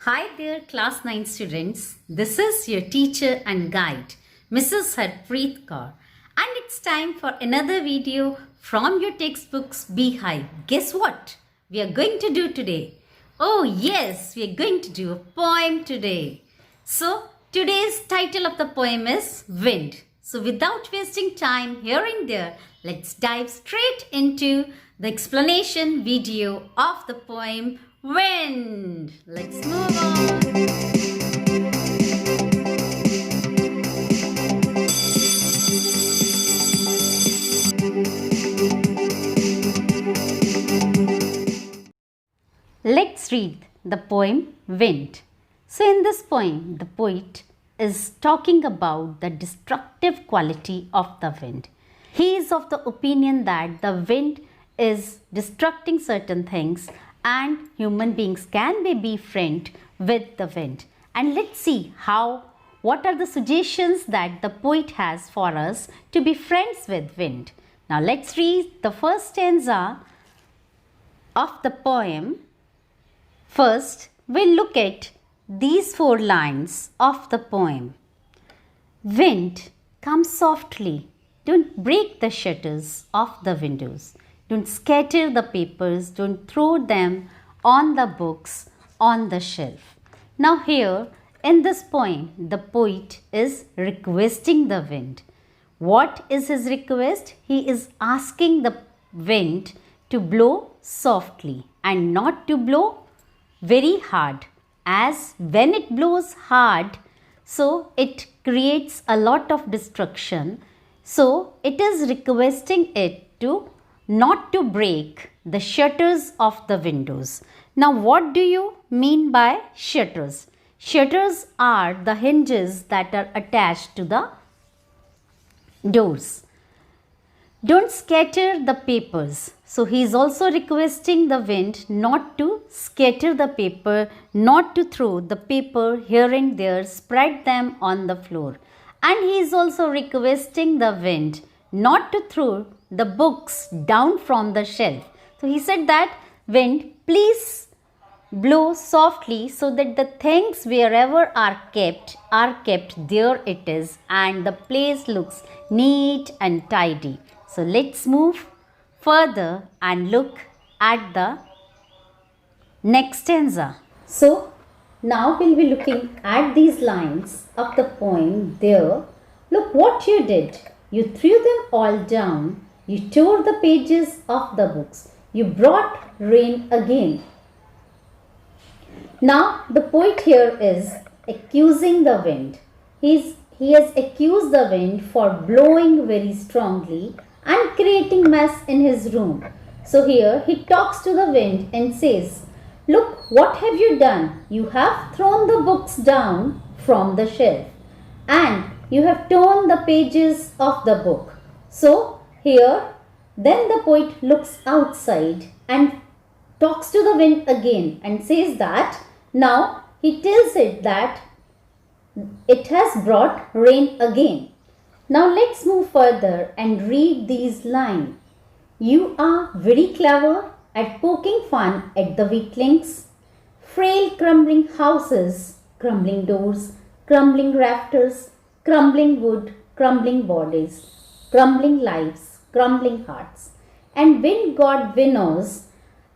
Hi there, class 9 students. This is your teacher and guide, Mrs. Harpreet Kaur. And it's time for another video from your textbooks Beehive. Guess what we are going to do today? Oh yes, we are going to do a poem today. So today's title of the poem is Wind. So without wasting time here and there, let's dive straight into the explanation video of the poem Wind. Let's move on. Let's read the poem Wind. So in this poem, the poet is talking about the destructive quality of the wind. He is of the opinion that the wind is destructing certain things and human beings can be befriended with the wind. And let's see what are the suggestions that the poet has for us to be friends with wind. Now let's read the first stanza of the poem. First, we'll look at these 4 lines of the poem. Wind, come softly. Don't break the shutters of the windows. Don't scatter the papers. Don't throw them on the books on the shelf. Now here in this poem, the poet is requesting the wind. What is his request? He is asking the wind to blow softly and not to blow very hard, as when it blows hard, so it creates a lot of destruction. So it is requesting it to not to break the shutters of the windows. Now what do you mean by shutters? Shutters are the hinges that are attached to the doors. Don't scatter the papers. So he is also requesting the wind not to scatter the paper, not to throw the paper here and there, spread them on the floor. And he is also requesting the wind not to throw the books down from the shelf. So he said that wind, please blow softly so that the things wherever are kept there it is, and the place looks neat and tidy. So let's move further and look at the next stanza. So now we'll be looking at these lines of the poem there. Look what you did. You threw them all down. You tore the pages of the books. You brought rain again. Now the poet here is accusing the wind. He has accused the wind for blowing very strongly and creating mess in his room. So here he talks to the wind and says, look, what have you done? You have thrown the books down from the shelf and you have torn the pages of the book. So here then the poet looks outside and talks to the wind again and says that now he tells it that it has brought rain again. Now let's move further and read these lines. You are very clever at poking fun at the weaklings. Frail crumbling houses, crumbling doors, crumbling rafters, crumbling wood, crumbling bodies, crumbling lives, crumbling hearts. And wind God winnows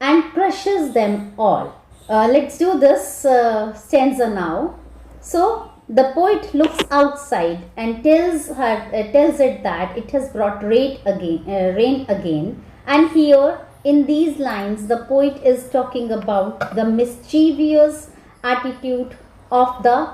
and crushes them all. Let's do this stanza now. So the poet looks outside and tells it that it has brought rain again. And here in these lines, the poet is talking about the mischievous attitude of the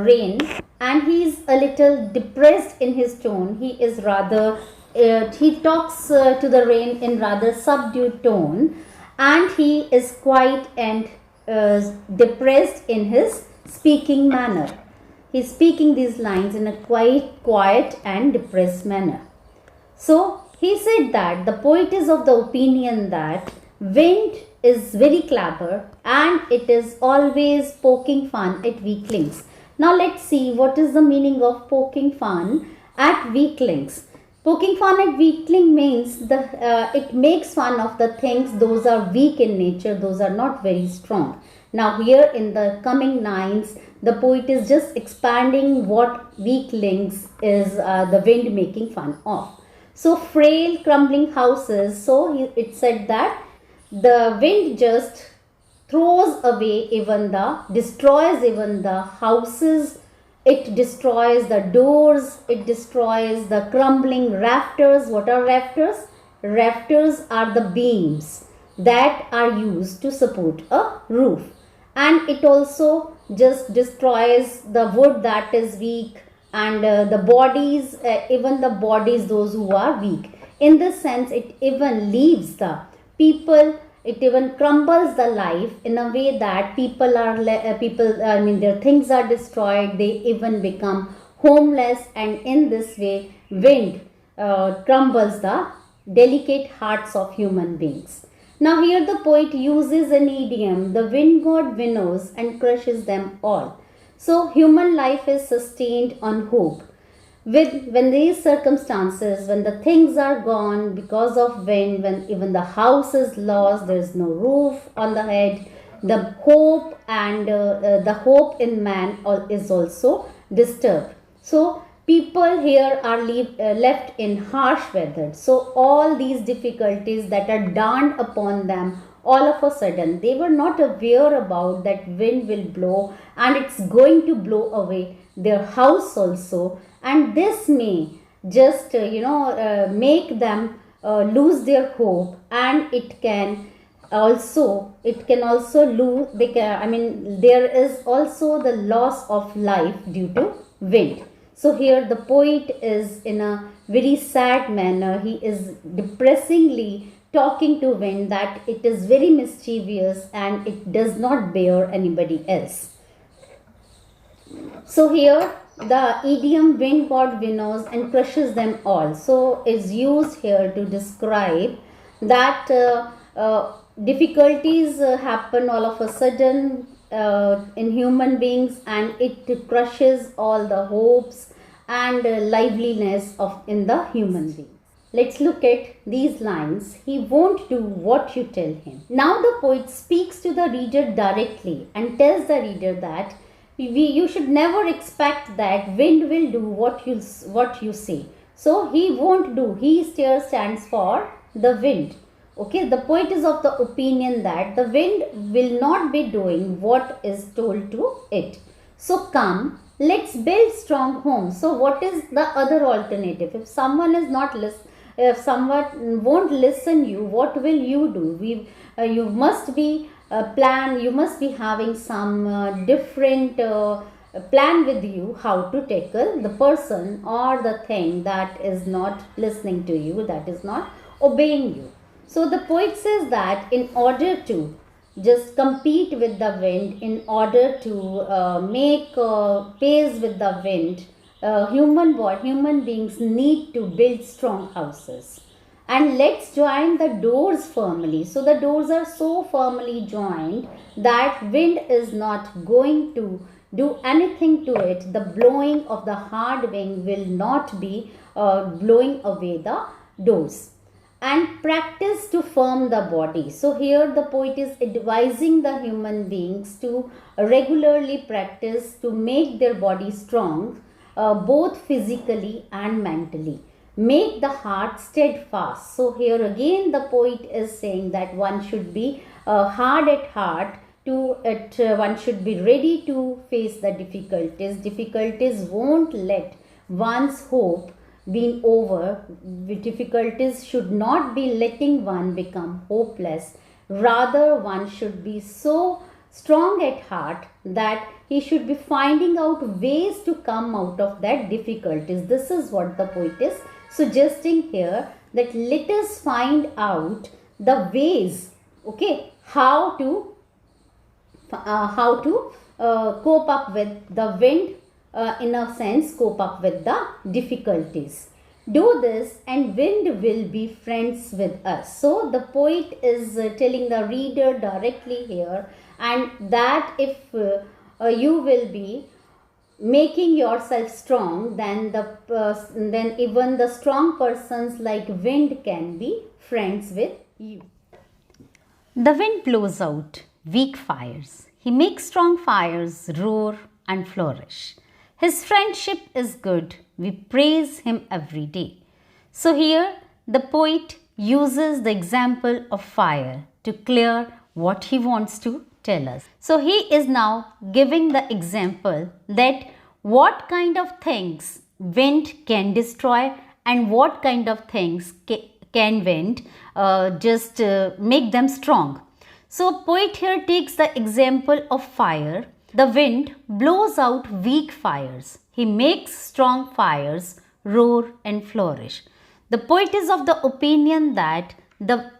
rain, and he is a little depressed in his tone. He is rather he talks to the rain in rather subdued tone, and he is quiet and depressed in his speaking manner. He is speaking these lines in a quiet and depressed manner. So he said that the poet is of the opinion that wind is very clever and it is always poking fun at weaklings. Now let's see what is the meaning of poking fun at weaklings. Poking fun at weakling means it makes fun of the things those are weak in nature, those are not very strong. Now here in the coming lines, the poet is just expanding what weak links is the wind making fun of. So frail crumbling houses, so it said that the wind just throws away destroys even the houses, it destroys the doors, it destroys the crumbling rafters. What are rafters? Rafters are the beams that are used to support a roof. And it also just destroys the wood that is weak, and the bodies, even the bodies, those who are weak. In this sense, it even leaves the people, it even crumbles the life in a way that their things are destroyed, they even become homeless, and in this way wind crumbles the delicate hearts of human beings. Now here the poet uses an idiom, the wind god winnows and crushes them all. So human life is sustained on hope. When these circumstances, when the things are gone because of wind, when even the house is lost, there is no roof on the head, the hope and the hope in man is also disturbed. So people here are left in harsh weather. So all these difficulties that are dawned upon them, all of a sudden, they were not aware about that wind will blow and it's going to blow away their house also, and this may just make them lose their hope, and it can also lose, there is also the loss of life due to wind. So here the poet is in a very sad manner, he is depressingly talking to wind that it is very mischievous and it does not bear anybody else. So here the idiom wind god winnows and crushes them all, so is used here to describe that difficulties happen all of a sudden in human beings, and it crushes all the hopes and liveliness in the human being. Let's look at these lines. He won't do what you tell him. Now the poet speaks to the reader directly and tells the reader that you should never expect that wind will do what you say. So he won't do. He here stands for the wind. Okay, the poet is of the opinion that the wind will not be doing what is told to it. So come, let's build strong homes. So what is the other alternative? If someone is not if someone won't listen you, what will you do? You must be plan. You must be having some different plan with you how to tackle the person or the thing that is not listening to you, that is not obeying you. So the poet says that in order to just compete with the wind, in order to make pace with the wind, human beings need to build strong houses. And let's join the doors firmly. So the doors are so firmly joined that wind is not going to do anything to it. The blowing of the hard wind will not be blowing away the doors. And practice to firm the body. So here the poet is advising the human beings to regularly practice to make their body strong, both physically and mentally. Make the heart steadfast. So here again the poet is saying that one should be hard at heart. One should be ready to face the difficulties. Difficulties won't let one's hope been over. Difficulties should not be letting one become hopeless. Rather, one should be so strong at heart that he should be finding out ways to come out of that difficulties. This is what the poet is suggesting here, that let us find out the ways, okay, how to cope up with the wind, in a sense cope up with the difficulties. Do this and wind will be friends with us. So the poet is telling the reader directly here, and that if you will be making yourself strong, then even the strong persons like wind can be friends with you. The wind blows out weak fires. He makes strong fires roar and flourish. His friendship is good. We praise him every day. So here the poet uses the example of fire to clear what he wants to tell us. So he is now giving the example that what kind of things wind can destroy and what kind of things can wind just make them strong. So poet here takes the example of fire. The wind blows out weak fires. He makes strong fires roar and flourish. The poet is of the opinion that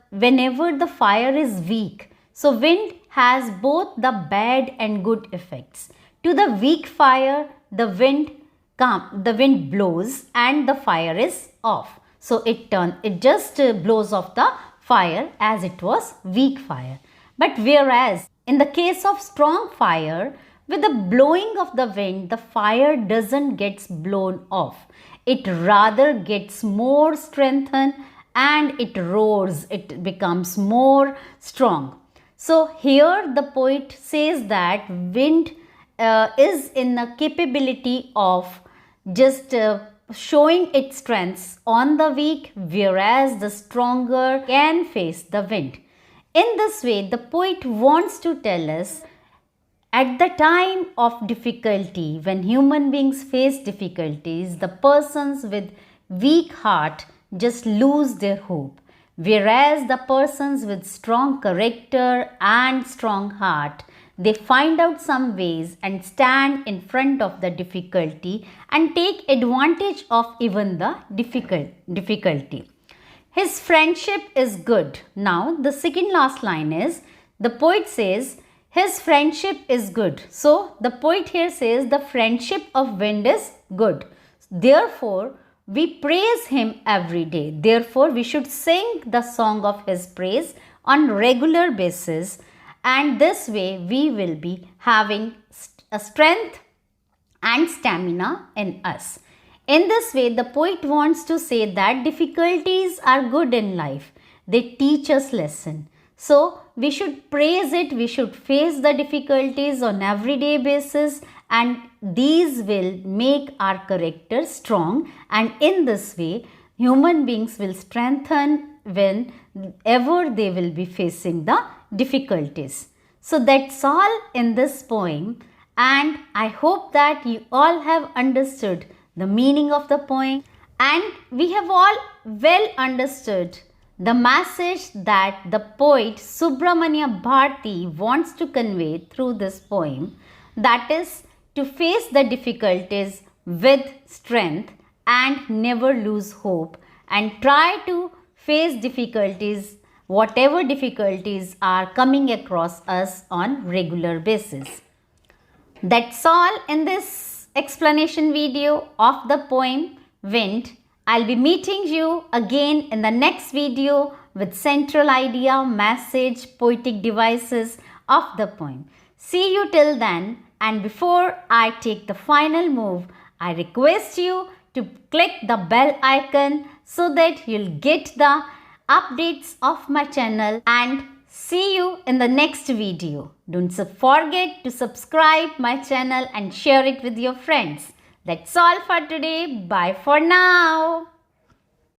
whenever the fire is weak, so wind has both the bad and good effects. To the weak fire, the wind blows and the fire is off. So it just blows off the fire as it was weak fire. But whereas in the case of strong fire, with the blowing of the wind, the fire doesn't get blown off. It rather gets more strengthened and it roars. It becomes more strong. So here the poet says that wind is in the capability of just showing its strengths on the weak, whereas the stronger can face the wind. In this way, the poet wants to tell us at the time of difficulty, when human beings face difficulties, the persons with weak heart just lose their hope, whereas the persons with strong character and strong heart, they find out some ways and stand in front of the difficulty and take advantage of even the difficulty. His friendship is good. Now the second last line is, the poet says, his friendship is good. So the poet here says the friendship of wind is good. Therefore, we praise him every day. Therefore, we should sing the song of his praise on regular basis. And this way, we will be having a strength and stamina in us. In this way, the poet wants to say that difficulties are good in life. They teach us lesson. So, we should praise it. We should face the difficulties on everyday basis, and these will make our character strong. And in this way, human beings will strengthen whenever they will be facing the difficulties. So that's all in this poem, and I hope that you all have understood the meaning of the poem, and we have all well understood the message that the poet Subramania Bharti wants to convey through this poem, that is to face the difficulties with strength and never lose hope, and try to face difficulties, whatever difficulties are coming across us on regular basis. That's all in this explanation video of the poem Wind. I'll be meeting you again in the next video with central idea, message, poetic devices of the poem. See you till then, and before I take the final move, I request you to click the bell icon so that you'll get the updates of my channel, and see you in the next video. Don't forget to subscribe my channel and share it with your friends. That's all for today. Bye for now.